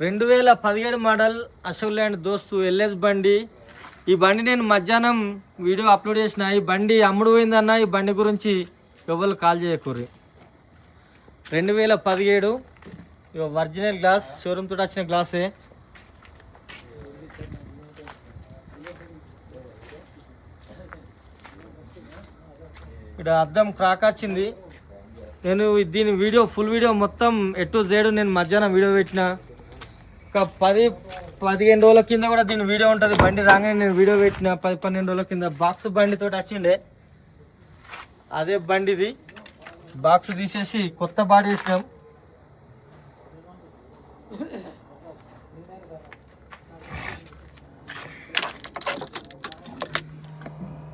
2017 model Ashok land దోస్తు LS బండి. ఈ బండి నేను మధ్యాహ్నం వీడియో అప్లోడ్ చేసిన. ఈ బండి అమ్ముడు పోయిందన్న. ఈ బండి గురించి ఎవరు కాల్ చేయకూర్రి. 2017 ఒరిజినల్ గ్లాస్, షోరూమ్ తోటి వచ్చిన గ్లాసే. ఇక్కడ అద్దం క్రాక్ వచ్చింది. నేను దీని వీడియో ఫుల్ వీడియో మొత్తం ఎటు జేడు నేను మధ్యాహ్నం వీడియో పెట్టిన. ఒక 10-15 రోజుల కింద కూడా దీని వీడియో ఉంటుంది. బండి రాగానే నేను వీడియో పెట్టిన 10-12 రోజుల కింద. బాక్స్ బండితో వచ్చిండే అదే బండిది. బాక్స్ తీసేసి కొత్త బాడీ వేసినాం.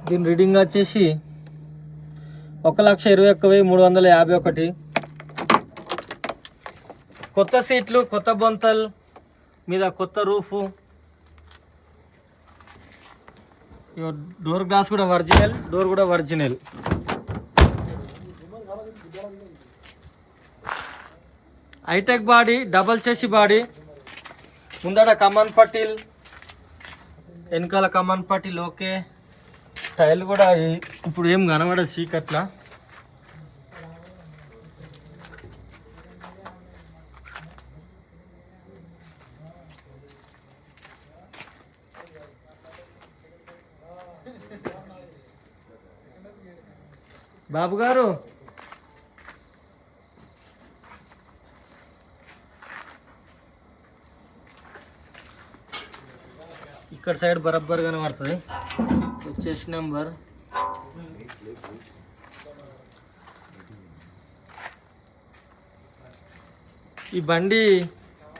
దీని రీడింగ్ వచ్చేసి 1,21,351. కొత్త సీట్లు, కొత్త బొంతలు మీద కొత్త రూఫు. డోర్ గ్లాస్ కూడా ఒరిజినల్, డోర్ కూడా ఒరిజినల్. హైటెక్ బాడీ, డబల్ చేసి బాడీ. ముందట కమాన్ పట్టీల్, వెనకాల కమాన్ పట్టీల్ ఓకే. టైల్ కూడా ఇప్పుడు ఏం కనబడదు చీకట్లా. బాబు గారు ఇక్కడ సైడ్ బరబ్బర్ కనబడుతుంది. వచ్చేసి నెంబర్. ఈ బండి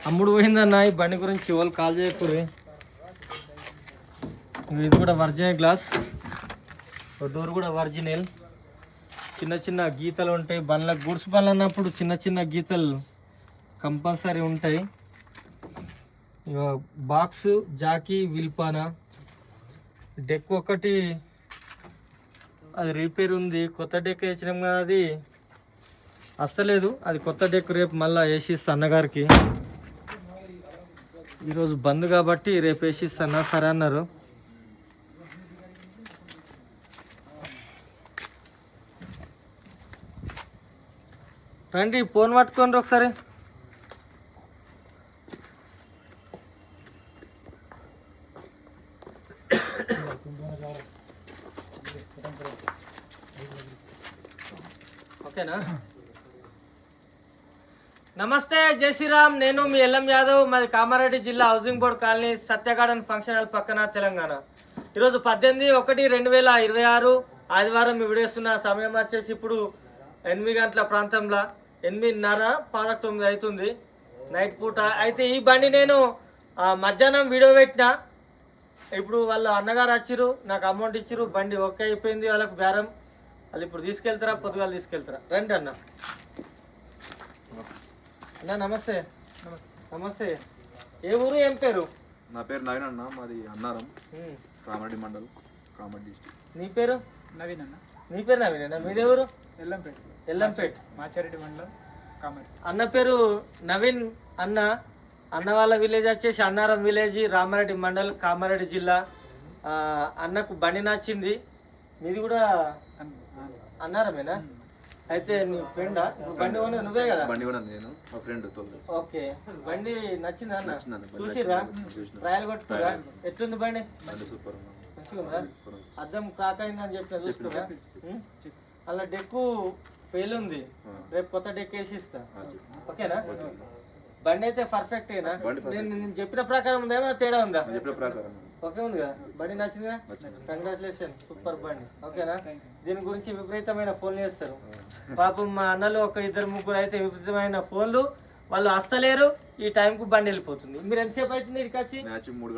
అమ్ముడు పోయిందన్న. ఈ బండి గురించి ఎవరు కాల్ చేయకూడదు. ఇది కూడా ఒరిజినల్ గ్లాస్, డోర్ కూడా ఒరిజినల్. చిన్న చిన్న గీతలు ఉంటాయి. బండ్లకు గుడ్స్ బండ్లు అన్నప్పుడు చిన్న చిన్న గీతలు కంపల్సరీ ఉంటాయి. Box, Jackie, విల్పానా. డెక్ ఒకటి అది రిపేర్ ఉంది. కొత్త డెక్ వేసినాం కదా, అది వస్తలేదు. అది కొత్త డెక్ రేపు మళ్ళీ వేసిస్తా అన్నగారికి. ఈరోజు బంద్ కాబట్టి రేపు వేసిస్తాను. సరే అన్నారు. రండి, ఫోన్ పట్టుకోండి ఒకసారి. ఓకేనా? నమస్తే, జై శ్రీరామ్. నేను మీ ఎల్ఎం యాదవ్. మాది కామారెడ్డి జిల్లా, హౌసింగ్ బోర్డ్ కాలనీ, సత్య గార్డెన్ ఫంక్షన్ హాల్ పక్కన, తెలంగాణ. ఈరోజు 18/1/2026 ఆదివారం మీ వీడియోస్తున్న సమయం వచ్చేసి ఇప్పుడు 8 గంటల ప్రాంతంలో, 8:30 అవుతుంది నైట్ పూట. అయితే ఈ బండి నేను మధ్యాహ్నం వీడియో పెట్టిన. ఇప్పుడు వాళ్ళ అన్నగారు వచ్చిర్రు, నాకు అమౌంట్ ఇచ్చిర్రు. బండి ఓకే అయిపోయింది వాళ్ళకు బేరం. వాళ్ళు ఇప్పుడు తీసుకెళ్తారా, పొద్దుగాలు తీసుకెళ్తారా? రండి అన్న. అన్న నమస్తే. నమస్తే. ఏ ఊరు, ఏం పేరు? నా పేరు నవీన్ అన్న, మాది అన్నారం, కామారెడ్డి మండల్, కామారెడ్డి డిస్ట్రిక్ట్. నీ పేరు? నవీన్ అన్న. నీ పేరు నవీన్ అన్న. మీదే ఊరు? ఎల్లంపేట్. ఎల్లంపేట్, మాచారెడ్డి మండలం, కామారెడ్డి. అన్న పేరు నవీన్ అన్న. అన్న వాళ్ళ విలేజ్ వచ్చేసి అన్నారం విలేజ్, రామారెడ్డి మండల్, కామారెడ్డి జిల్లా. అన్నకు బండి నచ్చింది. మీది కూడా అన్నారమేనా? అయితే నీ ఫ్రెండా? బండి కొన్నది నువ్వే కదా? బండి కూడా నేను, మా ఫ్రెండ్ తోలు. ఓకే, బండి నచ్చిందా అన్న? చూసిరా, ట్రయల్ కొట్టుకురా. ఎట్లుంది బండి? సూపర్, మంచిగా ఉందా? అద్దం క్రాక్ అయిందని చెప్పిన, చూసుకురా. అలా డెక్కు ఫెయిల్ ఉంది. రేపు కొత్త డెక్ వేసి ఇస్తా. ఓకేనా? బండి అయితే పర్ఫెక్ట్ అయినా? నేను చెప్పిన ప్రకారం ఉందా, ఏమైనా తేడా ఉందా? ఓకే ఉంది కదా? బండి నచ్చిందా? కంగ్రాచులేషన్, సూపర్ బండి. ఓకేనా? దీని గురించి విపరీతమైన ఫోన్లు చేస్తారు పాపం. మా అన్నలు ఒక 2-3 అయితే విపరీతమైన ఫోన్లు. వాళ్ళు వస్తలేరు. ఈ టైంకు బండి వెళ్ళిపోతుంది. మీరు ఎంతసేపు అవుతుంది ఇక్కడికి వచ్చి? 3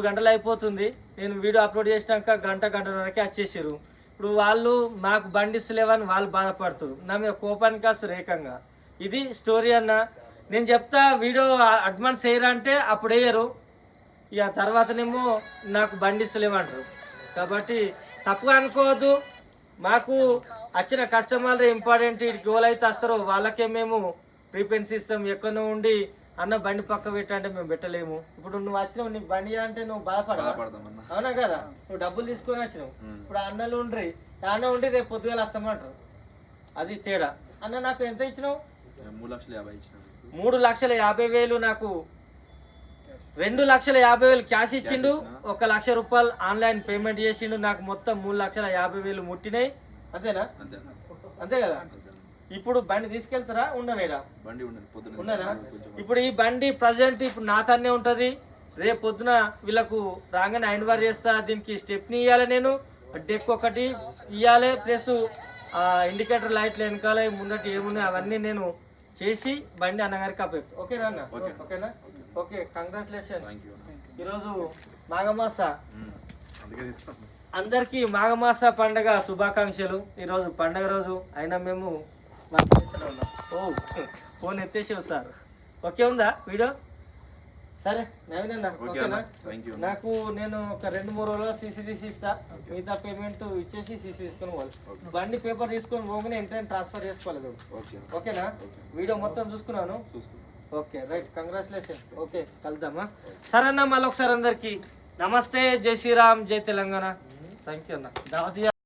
గంటలు అయిపోతుంది. నేను వీడియో అప్లోడ్ చేసినాక గంటన్నరకే వచ్చేసారు. ఇప్పుడు వాళ్ళు మాకు బండి ఇస్తలేవని వాళ్ళు బాధపడుతారు. నా మీద కోపానికి వస్తారు ఏకంగా. ఇది స్టోరీ అన్న. నేను చెప్తా, వీడియో అడ్వాన్స్ వేయరా అంటే అప్పుడు వేయరు. ఇక తర్వాతనేమో నాకు బండి ఇస్తలేమంటారు. కాబట్టి తప్పుగా అనుకోవద్దు. మాకు వచ్చిన కస్టమర్లు ఇంపార్టెంట్. ఇక్కడికి ఎవరైతే వస్తారో వాళ్ళకే మేము ప్రిఫరెన్స్ ఇస్తాం. ఎక్కడో ఉండి అన్న బండి పక్క పెట్టంటే మేము పెట్టలేము. ఇప్పుడు నువ్వు వచ్చినావు, నీకు బండి అంటే నువ్వు బాధపడవా? బాధపడతామన్నా. అవునా కదా? నువ్వు డబ్బులు తీసుకొని వచ్చినావు. ఇప్పుడు అన్నలు ఉండ్రి, అన్న ఉండి రేపు పొద్దుగాల వస్తామంటారు. అది తేడా. అన్న నాకు ఎంత ఇచ్చినావు? 3,50,000 ఇచ్చిన. 3,50,000 నాకు 2,50,000 క్యాష్ ఇచ్చిండు. 1,00,000 రూపాయలు ఆన్లైన్ పేమెంట్ చేసిండు. నాకు మొత్తం 3,50,000 ముట్టినాయి. అంతేనా? అంతే కదా? ఇప్పుడు బండి తీసుకెళ్తారా? ఉండనేడా? బండి ఉండదు పొద్దున. ఉండనా? ఇప్పుడు ఈ బండి ప్రజెంట్ ఇప్పుడు నా తన్నే ఉంటుంది. రేపు పొద్దున వీళ్ళకు రాగానే ఐన్వర్ చేస్తా. దీనికి స్టెప్ని ఇవ్వాలి, నేను డెక్ ఒకటి ఇవ్వాలి, ప్లస్ ఇండికేటర్ లైట్లు వెనకాల ముందటి ఏమున్నాయి అవన్నీ నేను చేసి బండి అన్నగారికి అప్పచెప్తా. ఓకేనా అన్న? ఓకేనా? Okay, congratulation. ఈరోజు మాఘమాస అందరికీ మాఘమాస పండగ శుభాకాంక్షలు. ఈరోజు పండగ రోజు అయినా మేము వర్క్ చేస్తూనే ఉన్నాం. ఫోన్ ఎత్తేసావు సార్. ఓకే ఉందా వీడియో? సరే నవీన్ అన్న, ఓకేనా? నాకు నేను ఒక 2-3 రోజుల్లో సీసీ తీసి ఇస్తా. మిగతా పేమెంట్ ఇచ్చేసి సీసీ తీసుకొని పోవాలి. బండి పేపర్ తీసుకొని పోగానే ఇంటర్ ట్రాన్స్ఫర్ చేసుకోవాలి. ఓకేనా? వీడియో మొత్తం చూసుకున్నాను. Okay right, congratulation. ఓకే కలుద్దామా? సరే అన్న, మళ్ళీ ఒకసారి అందరికి నమస్తే, జై శ్రీరామ్, జై తెలంగాణ. థ్యాంక్ యూ అన్న. దావత్